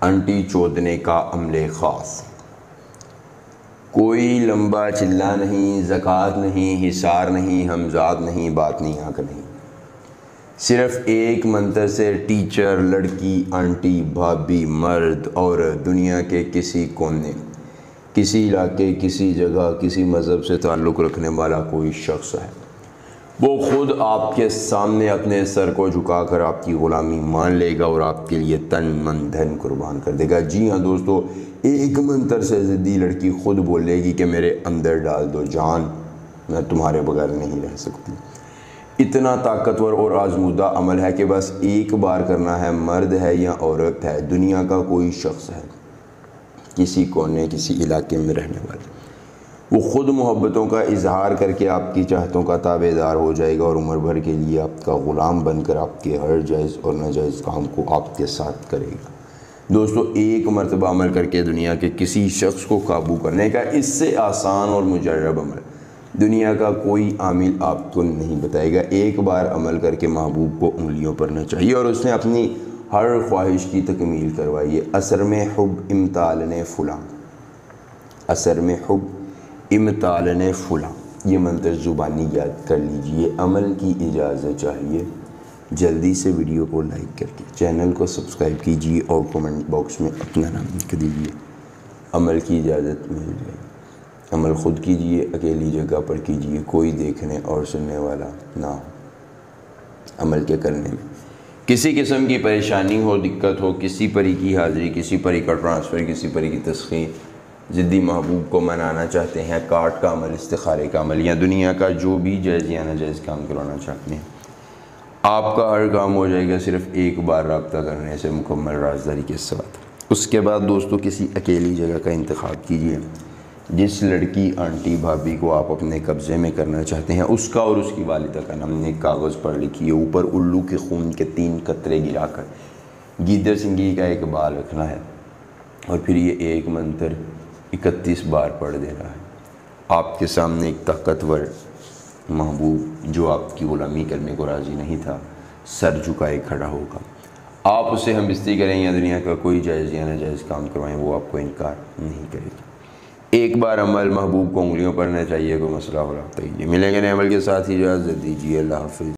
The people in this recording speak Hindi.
आंटी चोदने का अमले ख़ास। कोई लंबा चिल्ला नहीं, ज़कात नहीं, हिसार नहीं, हमजाद नहीं, बात नहीं, आँख नहीं। सिर्फ़ एक मंत्र से टीचर, लड़की, आंटी, भाभी, मर्द और दुनिया के किसी कोने, किसी इलाके, किसी जगह, किसी मज़हब से ताल्लुक़ रखने वाला कोई शख्स है, वो ख़ुद आपके सामने अपने सर को झुकाकर आपकी ग़ुलामी मान लेगा और आपके लिए तन मन धन कुर्बान कर देगा। जी हाँ दोस्तों, एक मंत्र से ज़िद्दी लड़की ख़ुद बोलेगी कि मेरे अंदर डाल दो जान, मैं तुम्हारे बगैर नहीं रह सकती। इतना ताकतवर और आजमूदा अमल है कि बस एक बार करना है। मर्द है या औरत है, दुनिया का कोई शख्स है, किसी कोने, किसी इलाके में रहने वाला, वो ख़ुद मोहब्बतों का इजहार करके आपकी चाहतों का ताबेदार हो जाएगा और उम्र भर के लिए आपका ग़ुलाम बनकर आपके हर जायज़ और नाजायज़ काम को आपके साथ करेगा। दोस्तों, एक मरतबा अमल करके दुनिया के किसी शख्स को काबू करने का इससे आसान और मुजर्रब अमल दुनिया का कोई आमिल आपको नहीं बताएगा। एक बार अमल करके महबूब को उंगलियों पर न चाहिए और उसने अपनी हर ख्वाहिश की तकमील करवाई है। असर में हुब इम्तालने फ़ुलां, असर में हुब इम्तालने फ़ुलां, ये मंत्र ज़ुबानी याद कर लीजिए। अमल की इजाज़त चाहिए, जल्दी से वीडियो को लाइक करके चैनल को सब्सक्राइब कीजिए और कमेंट बॉक्स में अपना नाम लिख दीजिए। अमल की इजाज़त मिल जाए। अमल ख़ुद कीजिए, अकेली जगह पर कीजिए, कोई देखने और सुनने वाला ना हो। अमल के करने में किसी किस्म की परेशानी हो, दिक्कत हो, किसी परी की हाज़िरी, किसी परी का ट्रांसफ़र, किसी परी की तस्ख़ीर, ज़िद्दी महबूब को मनाना चाहते हैं, कार्ड का अमल, इस्तिखारे का अमल या दुनिया का जो भी जायज़ या नाजायज़ काम करवाना चाहते हैं, आपका हर काम हो जाएगा सिर्फ़ एक बार रब्ता करने से, मुकम्मल राज़दारी के साथ। उसके बाद दोस्तों, किसी अकेली जगह का इंतखाब कीजिए। जिस लड़की, आंटी, भाभी को आप अपने कब्ज़े में करना चाहते हैं, उसका और उसकी वालिदा का नाम एक कागज़ पर लिखिए। ऊपर उल्लू के खून के 3 कतरे गिराकर गीदड़ सिंगी का एक बाल रखना है और फिर ये एक मंत्र 31 बार पढ़ देना है। आपके सामने एक ताकतवर महबूब जो आपकी ग़ुलामी करने को राज़ी नहीं था, सर झुकाए खड़ा होगा। आप उसे हम बिस्ती करें या दुनिया का कोई जायज़ या नाजायज़ काम करवाएं, वो आपको इनकार नहीं करेगा। एक बार अमल महबूब को उंगलियों पर न चाहिए, कोई मसला हो रहा कीजिए। मिलेंगे नए अमल के साथ ही, इजाज़त दीजिए। अल्लाह हाफ़िज़।